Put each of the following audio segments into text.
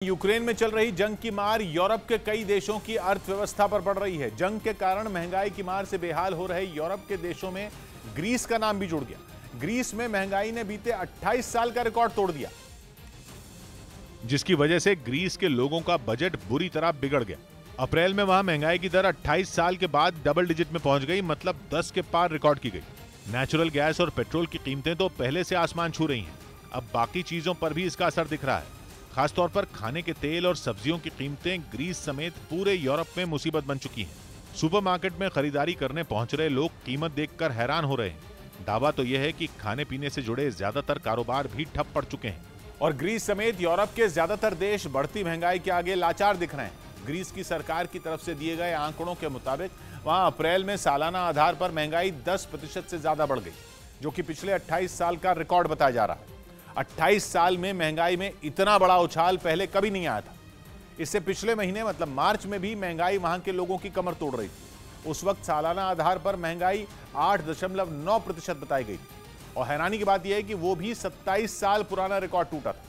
Ukraine में चल रही जंग की मार यूरोप के कई देशों की अर्थव्यवस्था पर पड़ रही है। जंग के कारण महंगाई की मार से बेहाल हो रहे यूरोप के देशों में ग्रीस का नाम भी जुड़ गया। ग्रीस में महंगाई ने बीते 28 साल का रिकॉर्ड तोड़ दिया, जिसकी वजह से ग्रीस के लोगों का बजट बुरी तरह बिगड़ गया। अप्रैल में वहां महंगाई की दर 28 साल के बाद डबल डिजिट में पहुंच गई, मतलब 10 के पार रिकॉर्ड की गई। नेचुरल गैस और पेट्रोल की कीमतें तो पहले से आसमान छू रही हैं। अब बाकी चीजों पर भी इसका असर दिख रहा है। खासतौर पर खाने के तेल और सब्जियों की कीमतें ग्रीस समेत पूरे यूरोप में मुसीबत बन चुकी हैं। सुपरमार्केट में खरीदारी करने पहुंच रहे लोग कीमत देखकर हैरान हो रहे हैं। दावा तो यह है कि खाने पीने से जुड़े ज्यादातर कारोबार भी ठप पड़ चुके हैं और ग्रीस समेत यूरोप के ज्यादातर देश बढ़ती महंगाई के आगे लाचार दिख रहे हैं। ग्रीस की सरकार की तरफ से दिए गए आंकड़ों के मुताबिक वहां अप्रैल में सालाना आधार पर महंगाई 10% से ज्यादा बढ़ गई, जो कि पिछले 28 साल का रिकॉर्ड बताया जा रहा है। 28 साल में महंगाई में इतना बड़ा उछाल पहले कभी नहीं आया था। इससे पिछले महीने मतलब मार्च में भी महंगाई वहां के लोगों की कमर तोड़ रही थी। उस वक्त सालाना आधार पर महंगाई 8.9% बताई गई थी और हैरानी की बात यह है कि वो भी 27 साल पुराना रिकॉर्ड टूटा था।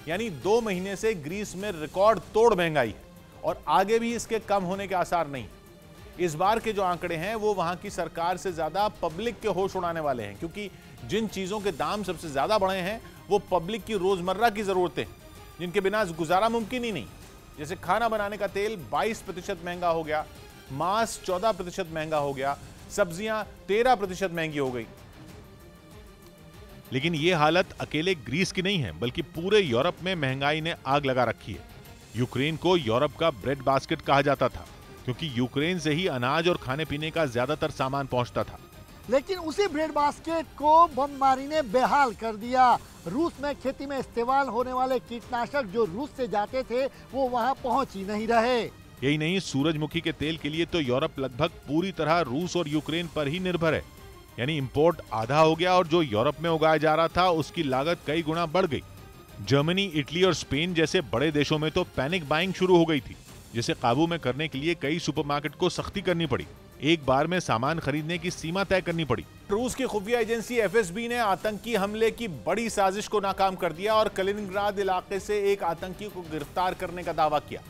यानी 2 महीने से ग्रीस में रिकॉर्ड तोड़ महंगाई है और आगे भी इसके कम होने के आसार नहीं। इस बार के जो आंकड़े हैं वो वहां की सरकार से ज्यादा पब्लिक के होश उड़ाने वाले हैं, क्योंकि जिन चीजों के दाम सबसे ज्यादा बढ़े हैं वो पब्लिक की रोजमर्रा की जरूरतें, जिनके बिना गुजारा मुमकिन ही नहीं। जैसे खाना बनाने का तेल 22% महंगा हो गया, मांस 14% महंगा हो गया, सब्जियां 13% महंगी हो गई। लेकिन यह हालत अकेले ग्रीस की नहीं है, बल्कि पूरे यूरोप में महंगाई ने आग लगा रखी है। यूक्रेन को यूरोप का ब्रेड बास्केट कहा जाता था, क्योंकि यूक्रेन से ही अनाज और खाने पीने का ज्यादातर सामान पहुंचता था। लेकिन उसी ब्रेड बास्केट को बमबारी ने बेहाल कर दिया। रूस में खेती में इस्तेमाल होने वाले कीटनाशक जो रूस से जाते थे वो वहां पहुंच ही नहीं रहे। यही नहीं, सूरजमुखी के तेल के लिए तो यूरोप लगभग पूरी तरह रूस और यूक्रेन पर ही निर्भर है। यानी इंपोर्ट आधा हो गया और जो यूरोप में उगाया जा रहा था उसकी लागत कई गुना बढ़ गई। जर्मनी, इटली और स्पेन जैसे बड़े देशों में तो पैनिक बाइंग शुरू हो गई थी, जिसे काबू में करने के लिए कई सुपरमार्केट को सख्ती करनी पड़ी। एक बार में सामान खरीदने की सीमा तय करनी पड़ी। रूस की खुफिया एजेंसी एफएसबी ने आतंकी हमले की बड़ी साजिश को नाकाम कर दिया और कलिनिंग्राद इलाके से एक आतंकी को गिरफ्तार करने का दावा किया,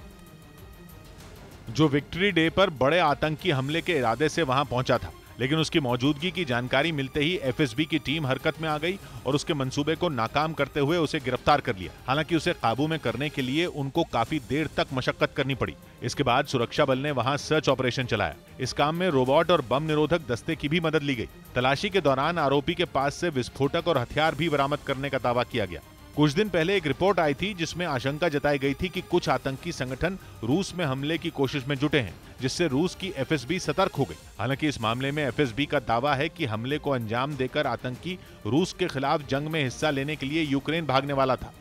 जो विक्ट्री डे पर बड़े आतंकी हमले के इरादे से वहां पहुंचा था। लेकिन उसकी मौजूदगी की जानकारी मिलते ही एफएसबी की टीम हरकत में आ गई और उसके मंसूबे को नाकाम करते हुए उसे गिरफ्तार कर लिया। हालांकि उसे काबू में करने के लिए उनको काफी देर तक मशक्कत करनी पड़ी। इसके बाद सुरक्षा बल ने वहां सर्च ऑपरेशन चलाया। इस काम में रोबोट और बम निरोधक दस्ते की भी मदद ली गई। तलाशी के दौरान आरोपी के पास से विस्फोटक और हथियार भी बरामद करने का दावा किया गया। कुछ दिन पहले एक रिपोर्ट आई थी जिसमें आशंका जताई गई थी कि कुछ आतंकी संगठन रूस में हमले की कोशिश में जुटे हैं, जिससे रूस की एफएसबी सतर्क हो गई। हालांकि इस मामले में एफएसबी का दावा है कि हमले को अंजाम देकर आतंकी रूस के खिलाफ जंग में हिस्सा लेने के लिए यूक्रेन भागने वाला था।